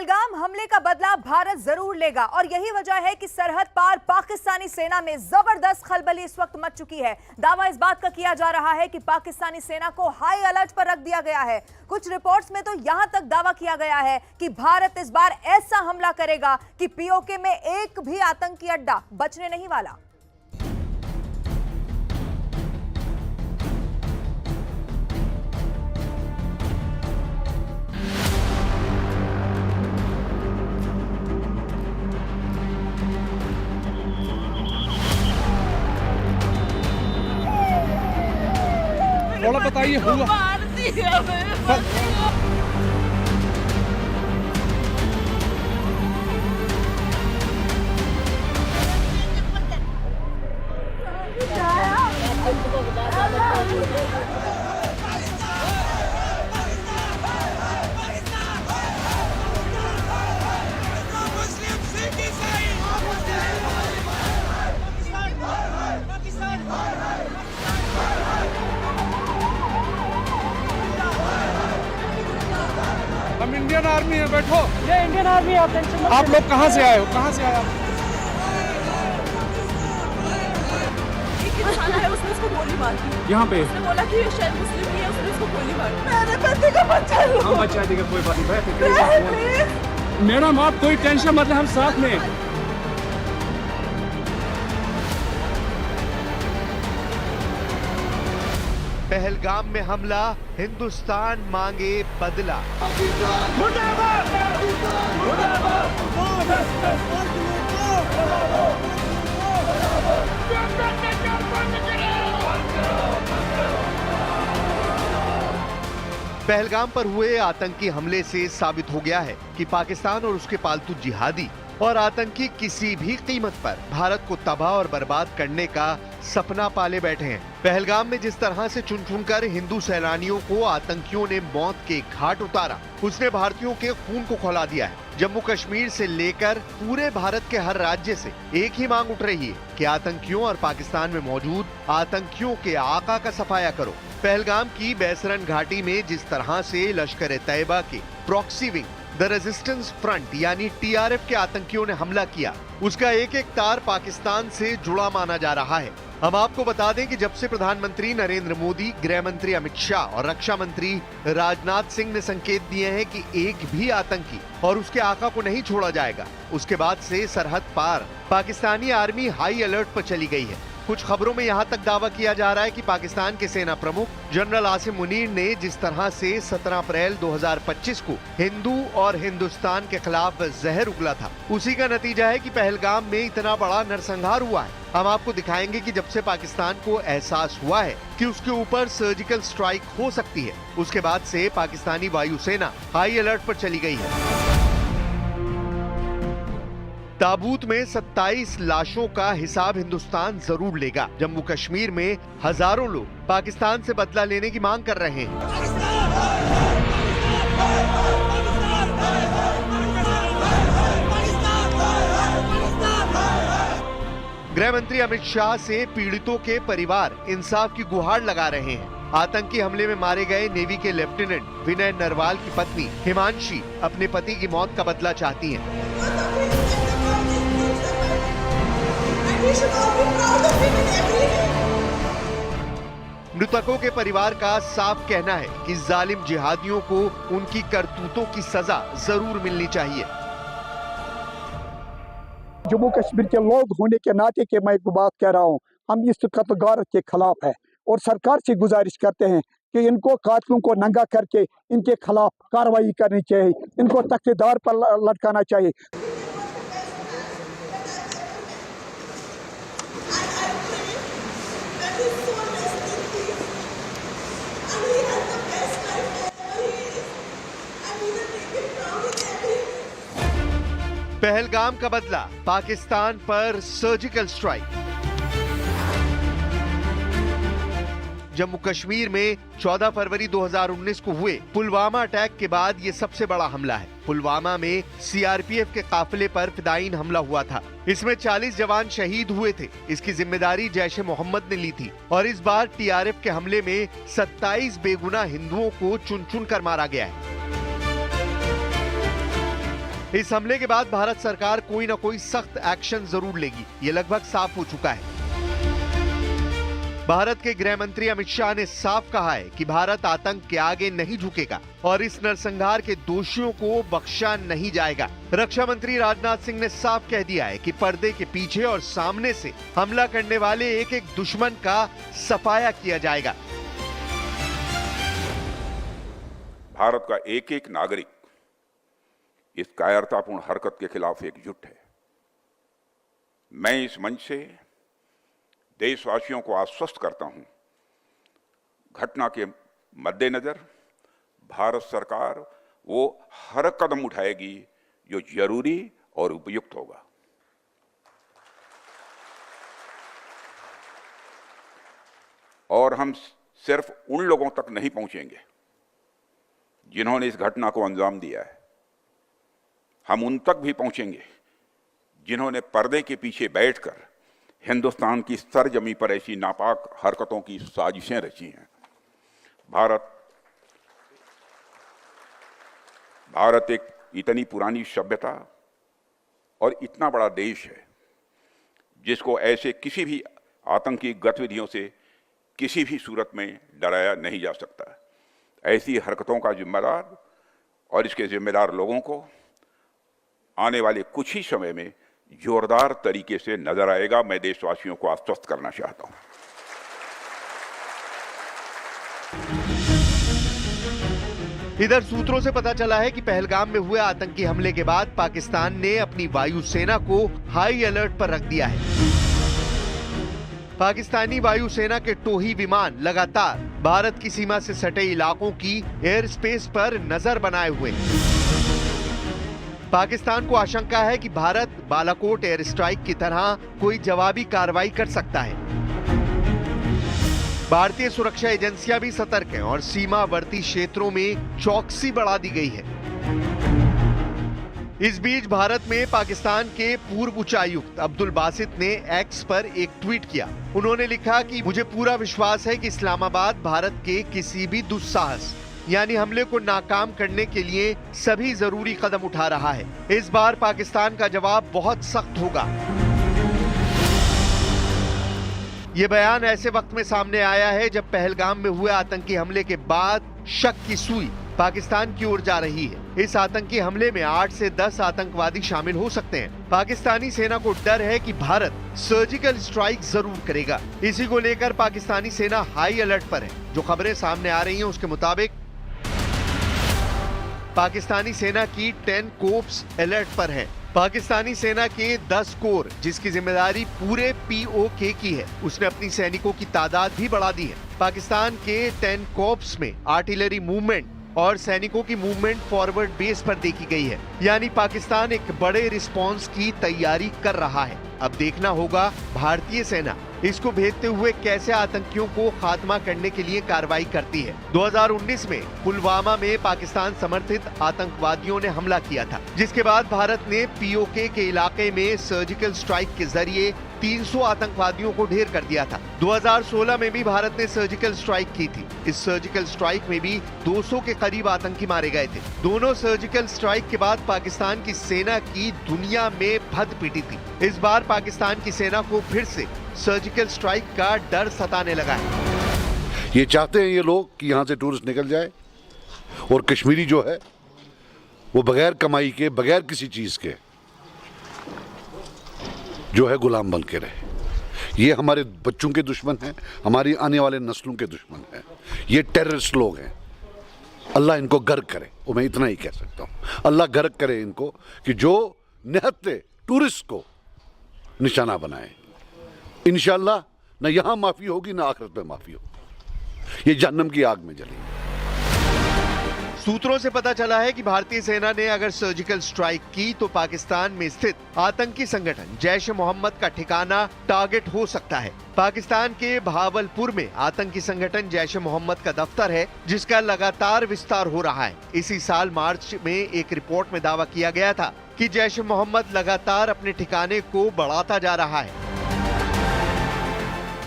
पहलगाम हमले का बदला भारत जरूर लेगा और यही वजह है कि सरहद पार पाकिस्तानी सेना में जबरदस्त खलबली इस वक्त मच चुकी है। दावा इस बात का किया जा रहा है कि पाकिस्तानी सेना को हाई अलर्ट पर रख दिया गया है। कुछ रिपोर्ट्स में तो यहां तक दावा किया गया है कि भारत इस बार ऐसा हमला करेगा कि पीओके में एक भी आतंकी अड्डा बचने नहीं वाला। थोड़ा बताइए हुआ हम इंडियन आर्मी है। बैठो, ये इंडियन आर्मी है। आप लोग कहाँ से आए हो? कहाँ से आए आप? उसने उसको गोली मार दी। यहाँ पे उसने बोला कि ये शायद मुस्लिम ही है, उसने उसको गोली मार दी। मेरे पति का बच्चा लो। हम बचा देगा, कोई बात नहीं। मैडम आप कोई टेंशन मत लें, हम साथ में। पहलगाम में हमला, हिंदुस्तान मांगे बदला। पहलगाम पर हुए आतंकी हमले से साबित हो गया है कि पाकिस्तान और उसके पालतू जिहादी और आतंकी किसी भी कीमत पर भारत को तबाह और बर्बाद करने का सपना पाले बैठे हैं। पहलगाम में जिस तरह से चुन चुनकर हिंदू सैलानियों को आतंकियों ने मौत के घाट उतारा, उसने भारतीयों के खून को खौला दिया है। जम्मू कश्मीर से लेकर पूरे भारत के हर राज्य से एक ही मांग उठ रही है कि आतंकियों और पाकिस्तान में मौजूद आतंकियों के आका का सफाया करो। पहलगाम की बैसरन घाटी में जिस तरह से लश्कर तैयबा के proxy wing the resistance front यानी टीआरएफ के आतंकियों ने हमला किया, उसका एक एक तार पाकिस्तान से जुड़ा माना जा रहा है। हम आपको बता दें कि जब से प्रधानमंत्री नरेंद्र मोदी, गृह मंत्री अमित शाह और रक्षा मंत्री राजनाथ सिंह ने संकेत दिए हैं कि एक भी आतंकी और उसके आका को नहीं छोड़ा जाएगा, उसके बाद से सरहद पार पाकिस्तानी आर्मी हाई अलर्ट पर चली गई है। कुछ खबरों में यहाँ तक दावा किया जा रहा है कि पाकिस्तान के सेना प्रमुख जनरल आसिम मुनीर ने जिस तरह से 17 अप्रैल 2025 को हिंदू और हिंदुस्तान के खिलाफ जहर उगला था, उसी का नतीजा है कि पहलगाम में इतना बड़ा नरसंहार हुआ है। हम आपको दिखाएंगे कि जब से पाकिस्तान को एहसास हुआ है कि उसके ऊपर सर्जिकल स्ट्राइक हो सकती है, उसके बाद से पाकिस्तानी वायुसेना हाई अलर्ट पर चली गई है। ताबूत में 27 लाशों का हिसाब हिंदुस्तान जरूर लेगा। जम्मू कश्मीर में हजारों लोग पाकिस्तान से बदला लेने की मांग कर रहे हैं। गृह मंत्री अमित शाह से पीड़ितों के परिवार इंसाफ की गुहार लगा रहे हैं। आतंकी हमले में मारे गए नेवी के लेफ्टिनेंट विनय नरवाल की पत्नी हिमांशी अपने पति की मौत का बदला चाहती हैं। मृतकों के परिवार का साफ कहना है कि जालिम जिहादियों को उनकी करतूतों की सजा जरूर मिलनी चाहिए। जम्मू कश्मीर के लोग होने के नाते के मैं एक बात कह रहा हूँ, हम इस कत्लगार के खिलाफ है और सरकार से गुजारिश करते हैं कि इनको कातिलों को नंगा करके इनके खिलाफ कार्रवाई करनी चाहिए, इनको तख्तेदार पर लटकाना चाहिए। पहलगाम का बदला, पाकिस्तान पर सर्जिकल स्ट्राइक। जम्मू कश्मीर में 14 फरवरी 2019 को हुए पुलवामा अटैक के बाद ये सबसे बड़ा हमला है। पुलवामा में सीआरपीएफ के काफिले पर फिदायीन हमला हुआ था। इसमें 40 जवान शहीद हुए थे। इसकी जिम्मेदारी जैश ए मोहम्मद ने ली थी और इस बार टीआरएफ के हमले में 27 बेगुनाह हिंदुओं को चुन चुन कर मारा गया है। इस हमले के बाद भारत सरकार कोई न कोई सख्त एक्शन जरूर लेगी, ये लगभग साफ हो चुका है। भारत के गृह मंत्री अमित शाह ने साफ कहा है कि भारत आतंक के आगे नहीं झुकेगा और इस नरसंहार के दोषियों को बख्शा नहीं जाएगा। रक्षा मंत्री राजनाथ सिंह ने साफ कह दिया है कि पर्दे के पीछे और सामने से हमला करने वाले एक एक दुश्मन का सफाया किया जाएगा। भारत का एक एक नागरिक इस कायरतापूर्ण हरकत के खिलाफ एकजुट है। मैं इस मंच से देशवासियों को आश्वस्त करता हूं, घटना के मद्देनजर भारत सरकार वो हर कदम उठाएगी जो जरूरी और उपयुक्त होगा। और हम सिर्फ उन लोगों तक नहीं पहुंचेंगे जिन्होंने इस घटना को अंजाम दिया है, हम उन तक भी पहुंचेंगे जिन्होंने पर्दे के पीछे बैठकर हिंदुस्तान की सरजमी पर ऐसी नापाक हरकतों की साजिशें रची हैं। भारत एक इतनी पुरानी सभ्यता और इतना बड़ा देश है जिसको ऐसे किसी भी आतंकी गतिविधियों से किसी भी सूरत में डराया नहीं जा सकता। ऐसी हरकतों का जिम्मेदार और इसके जिम्मेदार लोगों को आने वाले कुछ ही समय में जोरदार तरीके से नजर आएगा। मैं देशवासियों को आश्वस्त करना चाहता हूं। इधर सूत्रों से पता चला है कि पहलगाम में हुए आतंकी हमले के बाद पाकिस्तान ने अपनी वायुसेना को हाई अलर्ट पर रख दिया है। पाकिस्तानी वायुसेना के टोही विमान लगातार भारत की सीमा से सटे इलाकों की एयर स्पेस पर नजर बनाए हुए हैं। पाकिस्तान को आशंका है कि भारत बालाकोट एयर स्ट्राइक की तरह कोई जवाबी कार्रवाई कर सकता है। भारतीय सुरक्षा एजेंसियां भी सतर्क हैं और सीमावर्ती क्षेत्रों में चौकसी बढ़ा दी गई है। इस बीच भारत में पाकिस्तान के पूर्व उच्चायुक्त अब्दुल बासित ने एक्स पर एक ट्वीट किया। उन्होंने लिखा कि मुझे पूरा विश्वास है कि इस्लामाबाद भारत के किसी भी दुस्साहस यानी हमले को नाकाम करने के लिए सभी जरूरी कदम उठा रहा है। इस बार पाकिस्तान का जवाब बहुत सख्त होगा। ये बयान ऐसे वक्त में सामने आया है जब पहलगाम में हुए आतंकी हमले के बाद शक की सुई पाकिस्तान की ओर जा रही है। इस आतंकी हमले में 8 से 10 आतंकवादी शामिल हो सकते हैं। पाकिस्तानी सेना को डर है कि भारत सर्जिकल स्ट्राइक जरूर करेगा। इसी को लेकर पाकिस्तानी सेना हाई अलर्ट पर है। जो खबरें सामने आ रही हैं उसके मुताबिक पाकिस्तानी सेना की 10 कोर्प्स अलर्ट पर है। पाकिस्तानी सेना के 10 कोर जिसकी जिम्मेदारी पूरे POK की है, उसने अपनी सैनिकों की तादाद भी बढ़ा दी है। पाकिस्तान के 10 कोर्प्स में आर्टिलरी मूवमेंट और सैनिकों की मूवमेंट फॉरवर्ड बेस पर देखी गई है। यानी पाकिस्तान एक बड़े रिस्पांस की तैयारी कर रहा है। अब देखना होगा भारतीय सेना इसको भेजते हुए कैसे आतंकियों को खात्मा करने के लिए कार्रवाई करती है। 2019 में पुलवामा में पाकिस्तान समर्थित आतंकवादियों ने हमला किया था, जिसके बाद भारत ने POK के इलाके में सर्जिकल स्ट्राइक के जरिए 300 आतंकवादियों को ढेर कर दिया था। 2016 में भी भारत ने सर्जिकल स्ट्राइक की थी। इस सर्जिकल स्ट्राइक में भी 200 के करीब आतंकी मारे गए थे। दोनों सर्जिकल स्ट्राइक के बाद पाकिस्तान की सेना की दुनिया में भद पिटी थी। इस बार पाकिस्तान की सेना को फिर से सर्जिकल स्ट्राइक का डर सताने लगा है। ये चाहते हैं ये लोग कि यहाँ से टूरिस्ट निकल जाए और कश्मीरी जो है वो बगैर कमाई के, बगैर किसी चीज के जो है गुलाम बन के रहे। ये हमारे बच्चों के दुश्मन हैं, हमारी आने वाले नस्लों के दुश्मन हैं। ये टेररिस्ट लोग हैं। अल्लाह इनको गर्क करे, वो मैं इतना ही कह सकता हूँ। अल्लाह गर्क करे इनको कि जो निहत्ते टूरिस्ट को निशाना बनाए। इंशाअल्लाह न यहाँ माफी होगी न आखिरत में माफी होगी। ये जहन्नम की आग में जलेगी। सूत्रों से पता चला है कि भारतीय सेना ने अगर सर्जिकल स्ट्राइक की तो पाकिस्तान में स्थित आतंकी संगठन जैश ए मोहम्मद का ठिकाना टारगेट हो सकता है। पाकिस्तान के भावलपुर में आतंकी संगठन जैश ए मोहम्मद का दफ्तर है, जिसका लगातार विस्तार हो रहा है। इसी साल मार्च में एक रिपोर्ट में दावा किया गया था कि जैश ए मोहम्मद लगातार अपने ठिकाने को बढ़ाता जा रहा है।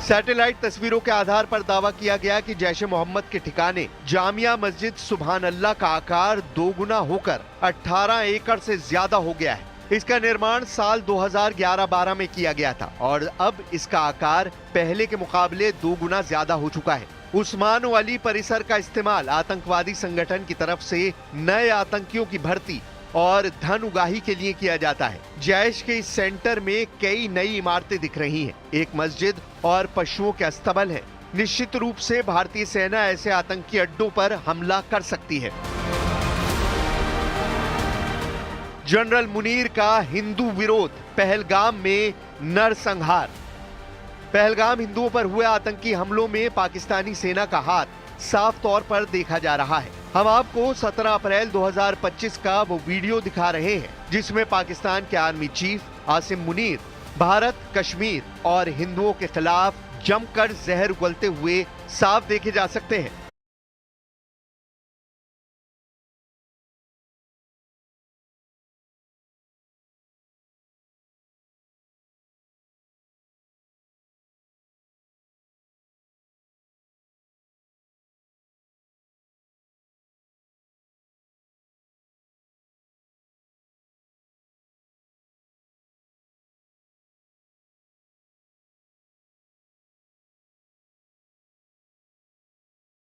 सैटेलाइट तस्वीरों के आधार पर दावा किया गया कि जैश ए मोहम्मद के ठिकाने जामिया मस्जिद सुभान अल्लाह का आकार 2 गुना होकर 18 एकड़ से ज्यादा हो गया है। इसका निर्माण साल 2011-12 में किया गया था और अब इसका आकार पहले के मुकाबले 2 गुना ज्यादा हो चुका है। उस्मान वाली परिसर का इस्तेमाल आतंकवादी संगठन की तरफ से नए आतंकियों की भर्ती और धन उगाही के लिए किया जाता है। जैश के इस सेंटर में कई नई इमारतें दिख रही हैं, एक मस्जिद और पशुओं के अस्तबल है। निश्चित रूप से भारतीय सेना ऐसे आतंकी अड्डों पर हमला कर सकती है। जनरल मुनीर का हिंदू विरोध, पहलगाम में नरसंहार। पहलगाम हिंदुओं पर हुए आतंकी हमलों में पाकिस्तानी सेना का हाथ साफ तौर पर देखा जा रहा है। हम आपको 17 अप्रैल 2025 का वो वीडियो दिखा रहे हैं जिसमें पाकिस्तान के आर्मी चीफ आसिम मुनीर भारत, कश्मीर और हिंदुओं के खिलाफ जमकर जहर उगलते हुए साफ देखे जा सकते हैं।